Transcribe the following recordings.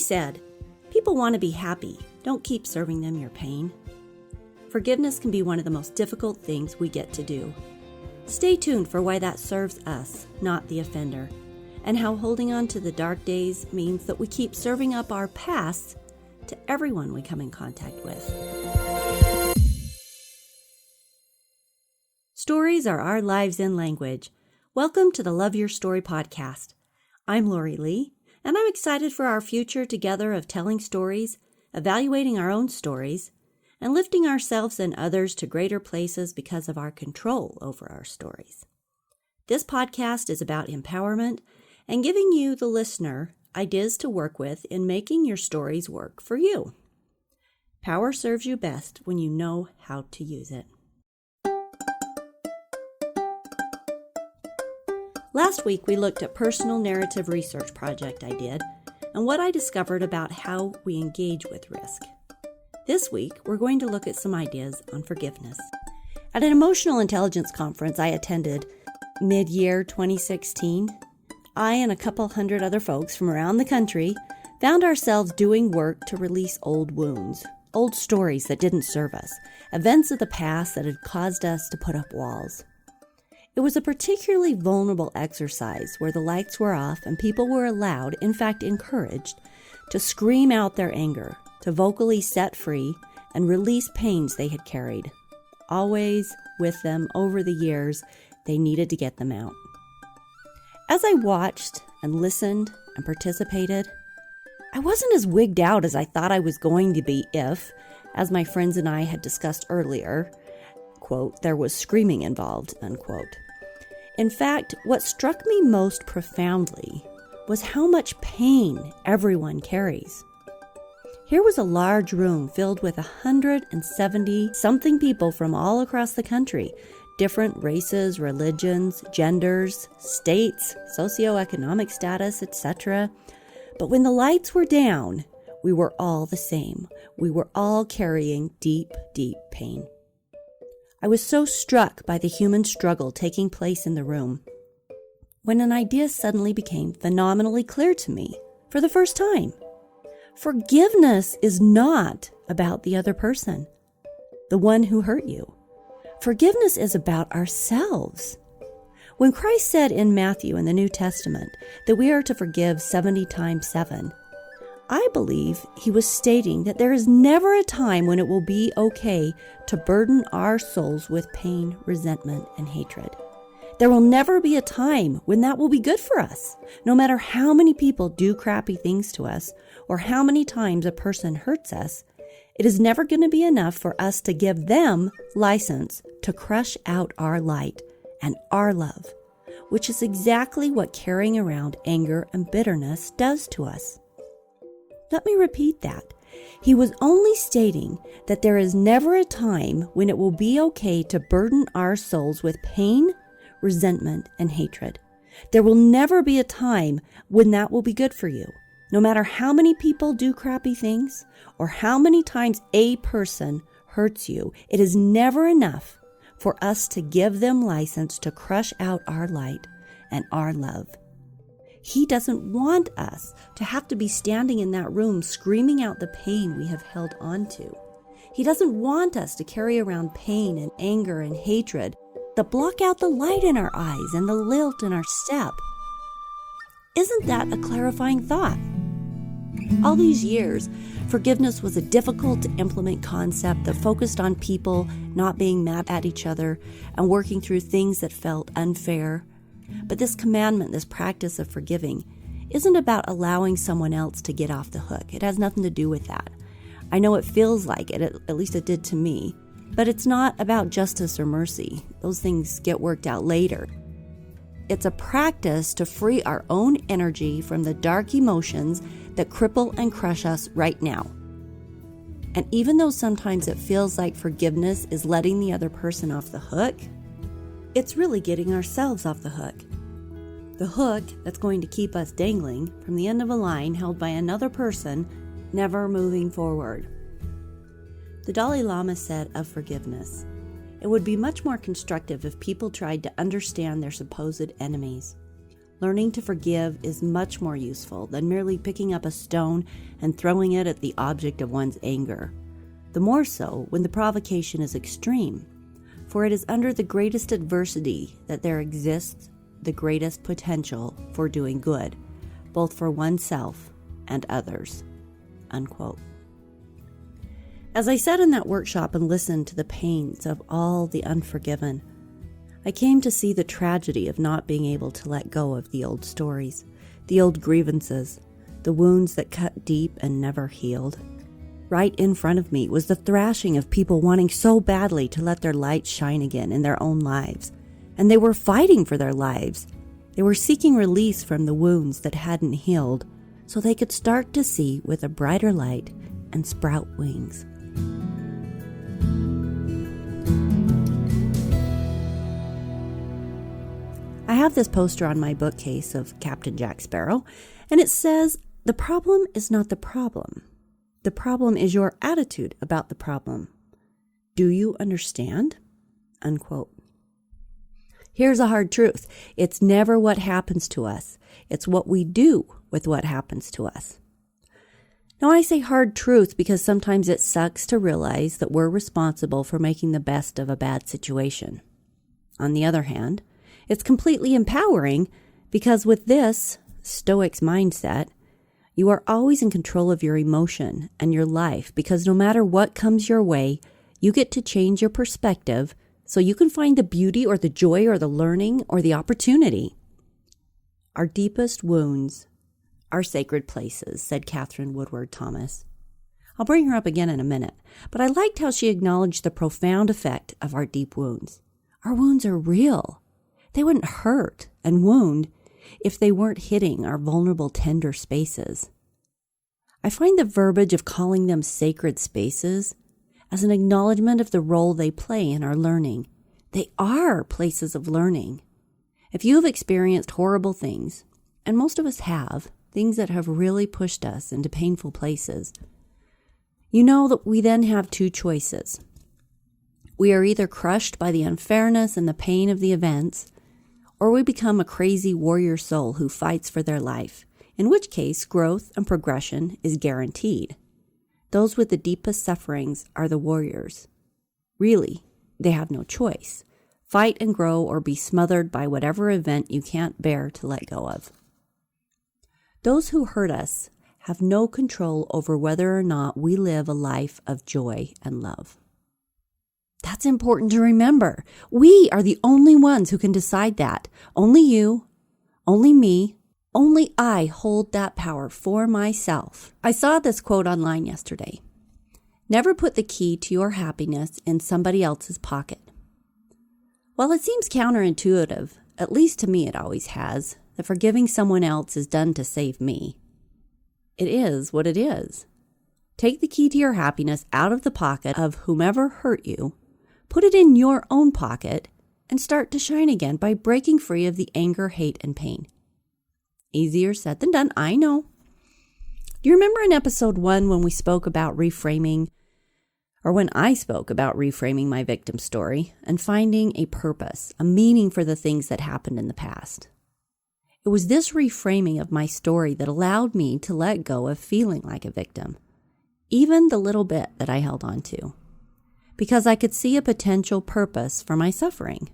said, "People want to be happy. Don't keep serving them your pain." Forgiveness can be one of the most difficult things we get to do. Stay tuned for why that serves us, not the offender, and how holding on to the dark days means that we keep serving up our past to everyone we come in contact with. Stories are our lives in language. Welcome to the Love Your Story podcast. I'm Lori Lee, and I'm excited for our future together of telling stories, evaluating our own stories, and lifting ourselves and others to greater places because of our control over our stories. This podcast is about empowerment and giving you, the listener, ideas to work with in making your stories work for you. Power serves you best when you know how to use it. Last week, we looked at personal narrative research project I did and what I discovered about how we engage with risk. This week, we're going to look at some ideas on forgiveness. At an emotional intelligence conference I attended mid-year 2016, I and a couple hundred other folks from around the country found ourselves doing work to release old wounds, old stories that didn't serve us, events of the past that had caused us to put up walls. It was a particularly vulnerable exercise where the lights were off and people were allowed, in fact encouraged, to scream out their anger, to vocally set free and release pains they had carried. Always with them over the years, they needed to get them out. As I watched and listened and participated, I wasn't as wigged out as I thought I was going to be if, as my friends and I had discussed earlier, quote, there was screaming involved, unquote. In fact, what struck me most profoundly was how much pain everyone carries. Here was a large room filled with 170-something people from all across the country, different races, religions, genders, states, socioeconomic status, etc. But when the lights were down, we were all the same. We were all carrying deep, deep pain. I was so struck by the human struggle taking place in the room when an idea suddenly became phenomenally clear to me for the first time. Forgiveness is not about the other person, the one who hurt you. Forgiveness is about ourselves. When Christ said in Matthew in the New Testament that we are to forgive 70 times 7, I believe he was stating that there is never a time when it will be okay to burden our souls with pain, resentment, and hatred. There will never be a time when that will be good for us, no matter how many people do crappy things to us or how many times a person hurts us. It is never going to be enough for us to give them license to crush out our light and our love, which is exactly what carrying around anger and bitterness does to us. Let me repeat that. He was only stating that there is never a time when it will be okay to burden our souls with pain, resentment, and hatred. There will never be a time when that will be good for you. No matter how many people do crappy things or how many times a person hurts you, it is never enough for us to give them license to crush out our light and our love. He doesn't want us to have to be standing in that room screaming out the pain we have held on to. He doesn't want us to carry around pain and anger and hatred that block out the light in our eyes and the lilt in our step. Isn't that a clarifying thought? All these years, forgiveness was a difficult to implement concept that focused on people not being mad at each other and working through things that felt unfair. But this commandment, this practice of forgiving, isn't about allowing someone else to get off the hook. It has nothing to do with that. I know it feels like it, at least it did to me, but it's not about justice or mercy. Those things get worked out later. It's a practice to free our own energy from the dark emotions that cripple and crush us right now. And even though sometimes it feels like forgiveness is letting the other person off the hook, it's really getting ourselves off the hook. The hook that's going to keep us dangling from the end of a line held by another person, never moving forward. The Dalai Lama said of forgiveness, "It would be much more constructive if people tried to understand their supposed enemies. Learning to forgive is much more useful than merely picking up a stone and throwing it at the object of one's anger. The more so when the provocation is extreme, for it is under the greatest adversity that there exists the greatest potential for doing good, both for oneself and others." Unquote. As I sat in that workshop and listened to the pains of all the unforgiven, I came to see the tragedy of not being able to let go of the old stories, the old grievances, the wounds that cut deep and never healed. Right in front of me was the thrashing of people wanting so badly to let their light shine again in their own lives. And they were fighting for their lives. They were seeking release from the wounds that hadn't healed so they could start to see with a brighter light and sprout wings. I have this poster on my bookcase of Captain Jack Sparrow, and it says, "The problem is not the problem. The problem is your attitude about the problem. Do you understand?" Unquote. Here's a hard truth. It's never what happens to us. It's what we do with what happens to us. Now, I say hard truth because sometimes it sucks to realize that we're responsible for making the best of a bad situation. On the other hand, it's completely empowering because with this Stoic's mindset, you are always in control of your emotion and your life because no matter what comes your way, you get to change your perspective so you can find the beauty or the joy or the learning or the opportunity. Our deepest wounds are sacred places, said Catherine Woodward Thomas. I'll bring her up again in a minute, but I liked how she acknowledged the profound effect of our deep wounds. Our wounds are real. They wouldn't hurt and wound if they weren't hitting our vulnerable, tender spaces. I find the verbiage of calling them sacred spaces as an acknowledgement of the role they play in our learning. They are places of learning. If you have experienced horrible things, and most of us have, things that have really pushed us into painful places, you know that we then have two choices. We are either crushed by the unfairness and the pain of the events, or we become a crazy warrior soul who fights for their life, in which case growth and progression is guaranteed. Those with the deepest sufferings are the warriors. Really, they have no choice. Fight and grow or be smothered by whatever event you can't bear to let go of. Those who hurt us have no control over whether or not we live a life of joy and love. That's important to remember. We are the only ones who can decide that. Only you, only me, only I hold that power for myself. I saw this quote online yesterday. Never put the key to your happiness in somebody else's pocket. While it seems counterintuitive, at least to me it always has, that forgiving someone else is done to save me, it is what it is. Take the key to your happiness out of the pocket of whomever hurt you, put it in your own pocket, and start to shine again by breaking free of the anger, hate, and pain. Easier said than done, I know. Do you remember in episode 1 when we spoke about reframing, or when I spoke about reframing my victim story and finding a purpose, a meaning for the things that happened in the past? It was this reframing of my story that allowed me to let go of feeling like a victim, even the little bit that I held on to, because I could see a potential purpose for my suffering.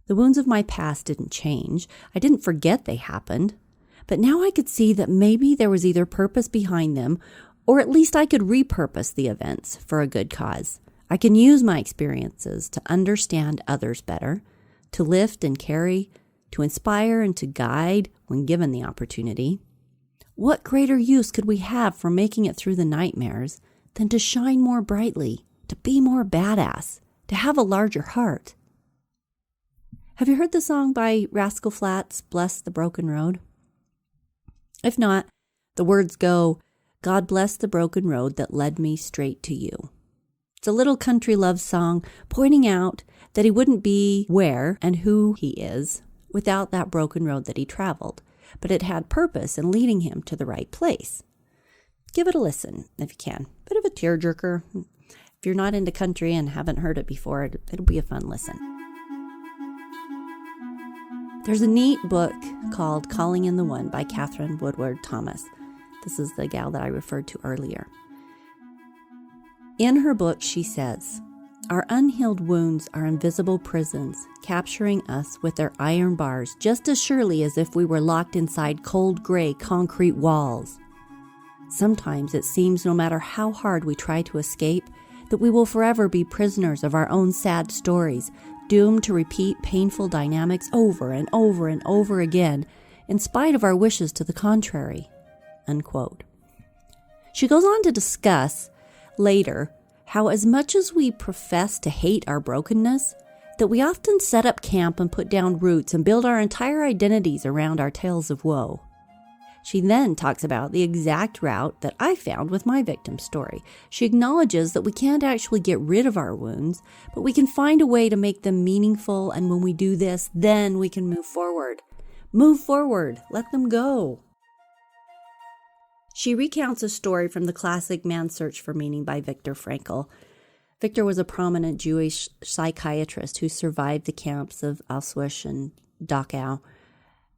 The wounds of my past didn't change. I didn't forget they happened. But now I could see that maybe there was either purpose behind them, or at least I could repurpose the events for a good cause. I can use my experiences to understand others better, to lift and carry, to inspire and to guide when given the opportunity. What greater use could we have for making it through the nightmares than to shine more brightly, to be more badass, to have a larger heart? Have you heard the song by Rascal Flatts, Bless the Broken Road? If not, the words go, God bless the broken road that led me straight to you. It's a little country love song pointing out that he wouldn't be where and who he is without that broken road that he traveled, but it had purpose in leading him to the right place. Give it a listen if you can. Bit of a tearjerker. If you're not into country and haven't heard it before, it'll be a fun listen. There's a neat book called Calling in the One by Catherine Woodward Thomas. This is the gal that I referred to earlier. In her book, she says, "Our unhealed wounds are invisible prisons, capturing us with their iron bars just as surely as if we were locked inside cold gray concrete walls. Sometimes it seems no matter how hard we try to escape, that we will forever be prisoners of our own sad stories, doomed to repeat painful dynamics over and over and over again, in spite of our wishes to the contrary." Unquote. She goes on to discuss later how as much as we profess to hate our brokenness, that we often set up camp and put down roots and build our entire identities around our tales of woe. She then talks about the exact route that I found with my victim story. She acknowledges that we can't actually get rid of our wounds, but we can find a way to make them meaningful, and when we do this, then we can move forward. Move forward. Let them go. She recounts a story from the classic Man's Search for Meaning by Viktor Frankl. Viktor was a prominent Jewish psychiatrist who survived the camps of Auschwitz and Dachau.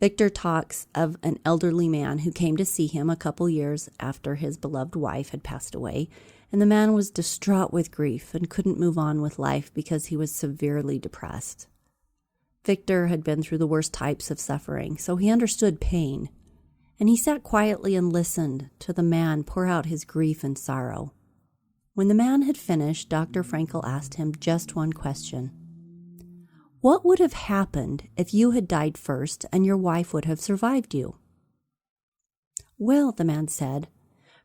Viktor talks of an elderly man who came to see him a couple years after his beloved wife had passed away, and the man was distraught with grief and couldn't move on with life because he was severely depressed. Viktor had been through the worst types of suffering, so he understood pain, and he sat quietly and listened to the man pour out his grief and sorrow. When the man had finished, Dr. Frankl asked him just one question. "What would have happened if you had died first and your wife would have survived you?" "Well," the man said,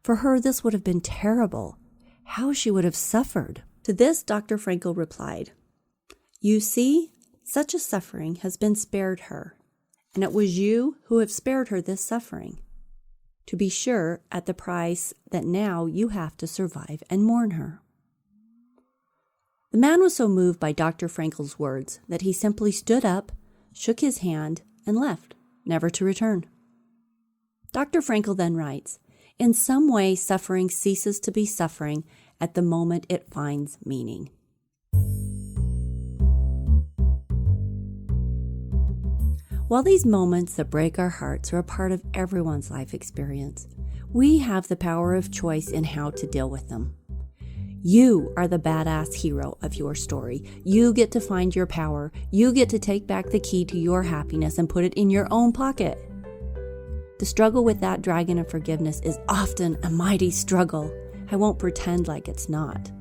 "for her this would have been terrible. How she would have suffered." To this, Dr. Frankl replied, "You see, such a suffering has been spared her, and it was you who have spared her this suffering. To be sure, at the price that now you have to survive and mourn her." The man was so moved by Dr. Frankl's words that he simply stood up, shook his hand, and left, never to return. Dr. Frankl then writes, "In some way, suffering ceases to be suffering at the moment it finds meaning." While these moments that break our hearts are a part of everyone's life experience, we have the power of choice in how to deal with them. You are the badass hero of your story. You get to find your power. You get to take back the key to your happiness and put it in your own pocket. The struggle with that dragon of forgiveness is often a mighty struggle. I won't pretend like it's not.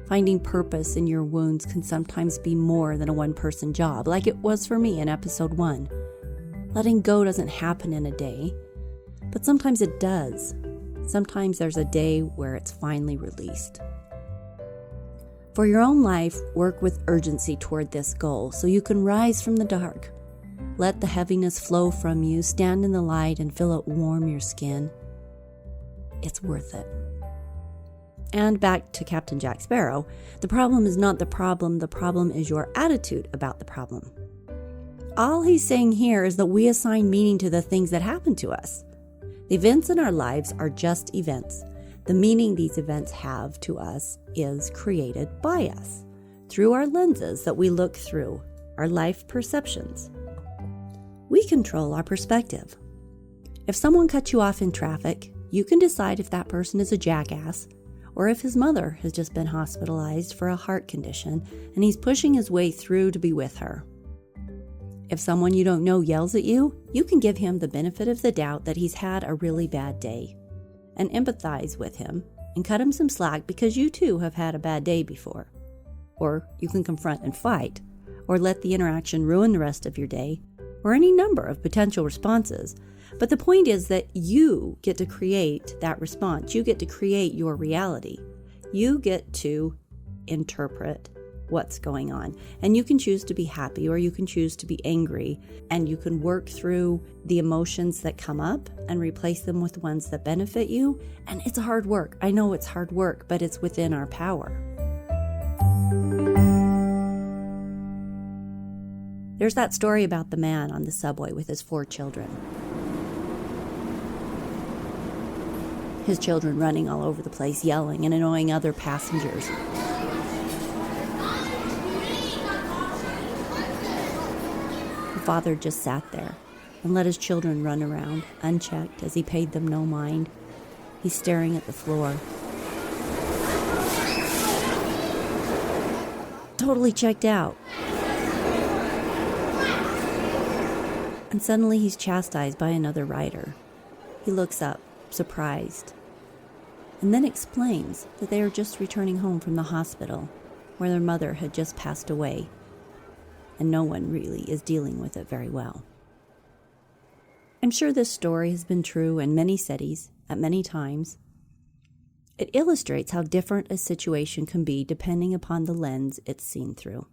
Finding purpose in your wounds can sometimes be more than a one-person job, like it was for me in episode 1. Letting go doesn't happen in a day, but sometimes it does. Sometimes there's a day where it's finally released. For your own life, work with urgency toward this goal so you can rise from the dark. Let the heaviness flow from you, stand in the light, and feel it warm your skin. It's worth it. And back to Captain Jack Sparrow, the problem is not the problem is your attitude about the problem. All he's saying here is that we assign meaning to the things that happen to us. The events in our lives are just events. The meaning these events have to us is created by us, through our lenses that we look through, our life perceptions. We control our perspective. If someone cuts you off in traffic, you can decide if that person is a jackass, or if his mother has just been hospitalized for a heart condition and he's pushing his way through to be with her. If someone you don't know yells at you, you can give him the benefit of the doubt that he's had a really bad day, and empathize with him and cut him some slack because you too have had a bad day before. Or you can confront and fight, or let the interaction ruin the rest of your day, or any number of potential responses. But the point is that you get to create that response. You get to create your reality. You get to interpret what's going on. And you can choose to be happy or you can choose to be angry. And you can work through the emotions that come up and replace them with ones that benefit you. And it's hard work. I know it's hard work, but it's within our power. There's that story about the man on the subway with his 4 children. His children running all over the place, yelling and annoying other passengers. The father just sat there, and let his children run around, unchecked, as he paid them no mind. He's staring at the floor. Totally checked out. And suddenly he's chastised by another rider. He looks up, surprised, and then explains that they are just returning home from the hospital, where their mother had just passed away, and no one really is dealing with it very well. I'm sure this story has been true in many cities at many times. It illustrates how different a situation can be depending upon the lens it's seen through.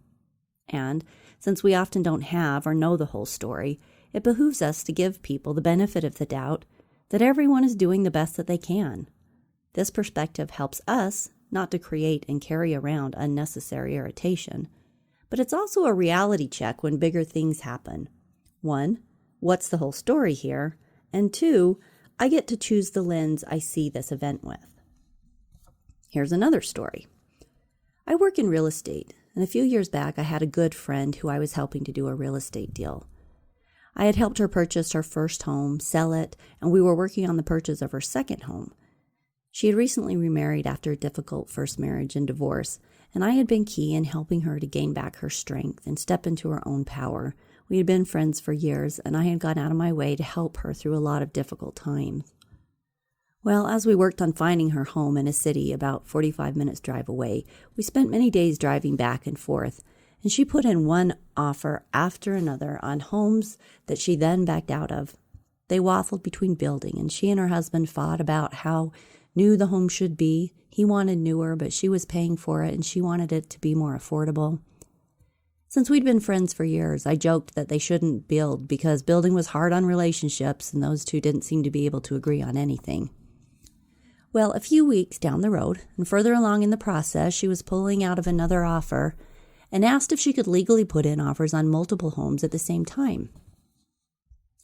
And since we often don't have or know the whole story, it behooves us to give people the benefit of the doubt that everyone is doing the best that they can. This perspective helps us not to create and carry around unnecessary irritation, but it's also a reality check when bigger things happen. 1, what's the whole story here? And 2, I get to choose the lens I see this event with. Here's another story. I work in real estate, and a few years back I had a good friend who I was helping to do a real estate deal. I had helped her purchase her first home, sell it, and we were working on the purchase of her second home. She had recently remarried after a difficult first marriage and divorce, and I had been key in helping her to gain back her strength and step into her own power. We had been friends for years, and I had gone out of my way to help her through a lot of difficult times. Well, as we worked on finding her home in a city about 45 minutes drive away, we spent many days driving back and forth, and she put in one offer after another on homes that she then backed out of. They waffled between building, and she and her husband fought about how new the home should be. He wanted newer, but she was paying for it, and she wanted it to be more affordable. Since we'd been friends for years, I joked that they shouldn't build because building was hard on relationships, and those two didn't seem to be able to agree on anything. Well, a few weeks down the road, and further along in the process, she was pulling out of another offer and asked if she could legally put in offers on multiple homes at the same time.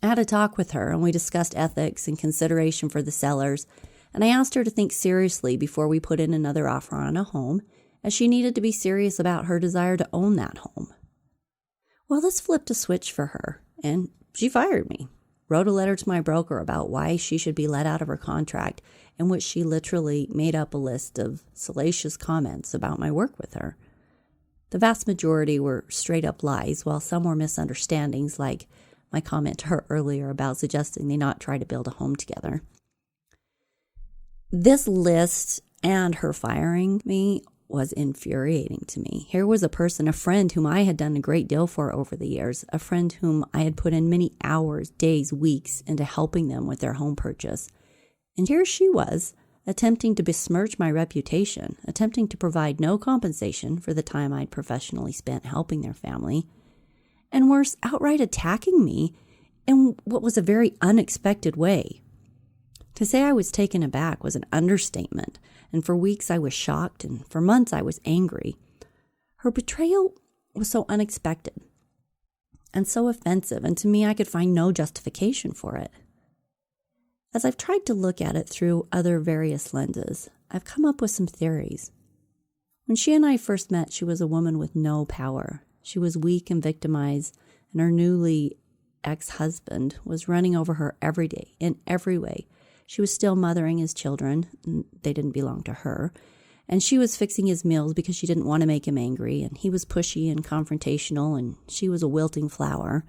I had a talk with her, and we discussed ethics and consideration for the sellers, and I asked her to think seriously before we put in another offer on a home, as she needed to be serious about her desire to own that home. Well, this flipped a switch for her, and she fired me, wrote a letter to my broker about why she should be let out of her contract, in which she literally made up a list of salacious comments about my work with her. The vast majority were straight-up lies, while some were misunderstandings, like my comment to her earlier about suggesting they not try to build a home together. This list and her firing me was infuriating to me. Here was a person, a friend whom I had done a great deal for over the years, a friend whom I had put in many hours, days, weeks into helping them with their home purchase. And here she was, attempting to besmirch my reputation, attempting to provide no compensation for the time I'd professionally spent helping their family, and worse, outright attacking me in what was a very unexpected way. To say I was taken aback was an understatement, and for weeks I was shocked, and for months I was angry. Her betrayal was so unexpected and so offensive, and to me I could find no justification for it. As I've tried to look at it through other various lenses, I've come up with some theories. When she and I first met, she was a woman with no power. She was weak and victimized, and her newly ex-husband was running over her every day, in every way. She was still mothering his children, and they didn't belong to her, and she was fixing his meals because she didn't want to make him angry, and he was pushy and confrontational, and she was a wilting flower.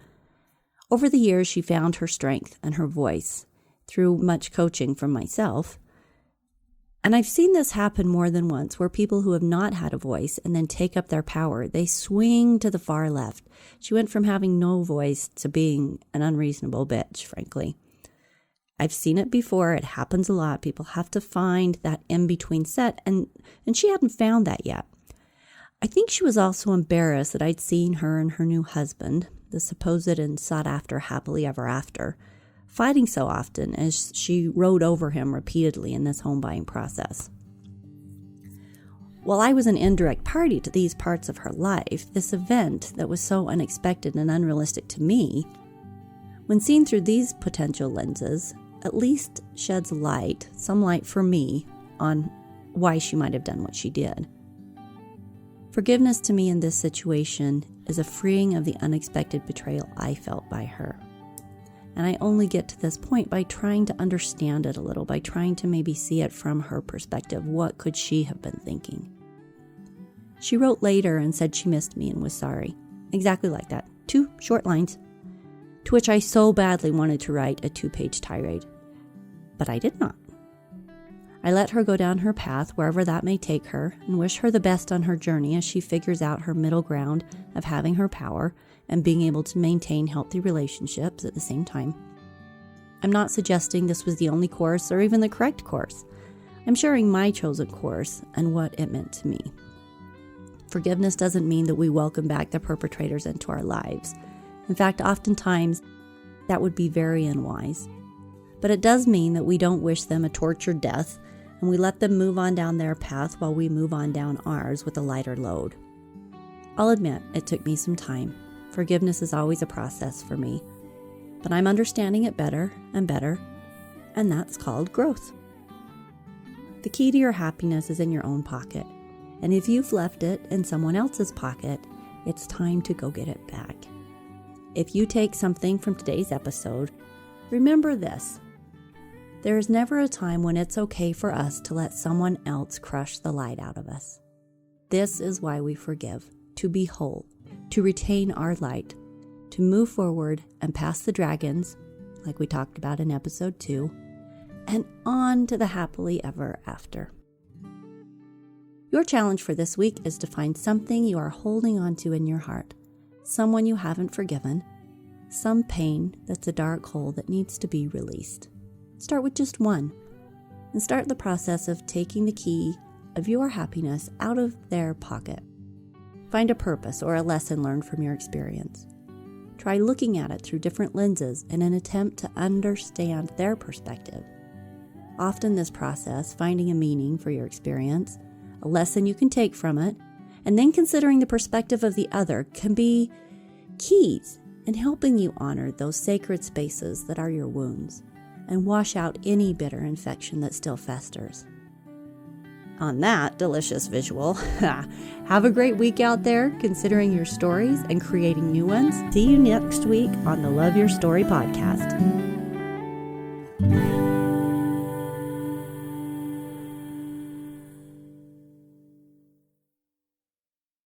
Over the years, she found her strength and her voice through much coaching from myself. And I've seen this happen more than once, where people who have not had a voice and then take up their power, they swing to the far left. She went from having no voice to being an unreasonable bitch, frankly. I've seen it before. It happens a lot. People have to find that in-between set, and she hadn't found that yet. I think she was also embarrassed that I'd seen her and her new husband, the supposed and sought-after happily ever after, fighting so often as she rode over him repeatedly in this home buying process. While I was an indirect party to these parts of her life, this event that was so unexpected and unrealistic to me, when seen through these potential lenses, at least sheds light, some light for me, on why she might have done what she did. Forgiveness to me in this situation is a freeing of the unexpected betrayal I felt by her. And I only get to this point by trying to understand it a little, by trying to maybe see it from her perspective. What could she have been thinking? She wrote later and said she missed me and was sorry. Exactly like that. 2 short lines, to which I so badly wanted to write a 2-page tirade. But I did not. I let her go down her path, wherever that may take her, and wish her the best on her journey as she figures out her middle ground of having her power and being able to maintain healthy relationships at the same time. I'm not suggesting this was the only course or even the correct course. I'm sharing my chosen course and what it meant to me. Forgiveness doesn't mean that we welcome back the perpetrators into our lives. In fact, oftentimes that would be very unwise. But it does mean that we don't wish them a tortured death, and we let them move on down their path while we move on down ours with a lighter load. I'll admit, it took me some time. Forgiveness is always a process for me. But I'm understanding it better and better, and that's called growth. The key to your happiness is in your own pocket, and if you've left it in someone else's pocket, it's time to go get it back. If you take something from today's episode, remember this. There is never a time when it's okay for us to let someone else crush the light out of us. This is why we forgive, to be whole, to retain our light, to move forward and past the dragons, like we talked about in episode 2, and on to the happily ever after. Your challenge for this week is to find something you are holding on to in your heart, someone you haven't forgiven, some pain that's a dark hole that needs to be released. Start with just one, and start the process of taking the key of your happiness out of their pocket. Find a purpose or a lesson learned from your experience. Try looking at it through different lenses in an attempt to understand their perspective. Often this process, finding a meaning for your experience, a lesson you can take from it, and then considering the perspective of the other can be keys in helping you honor those sacred spaces that are your wounds and wash out any bitter infection that still festers. On that delicious visual, have a great week out there considering your stories and creating new ones. See you next week on the Love Your Story podcast.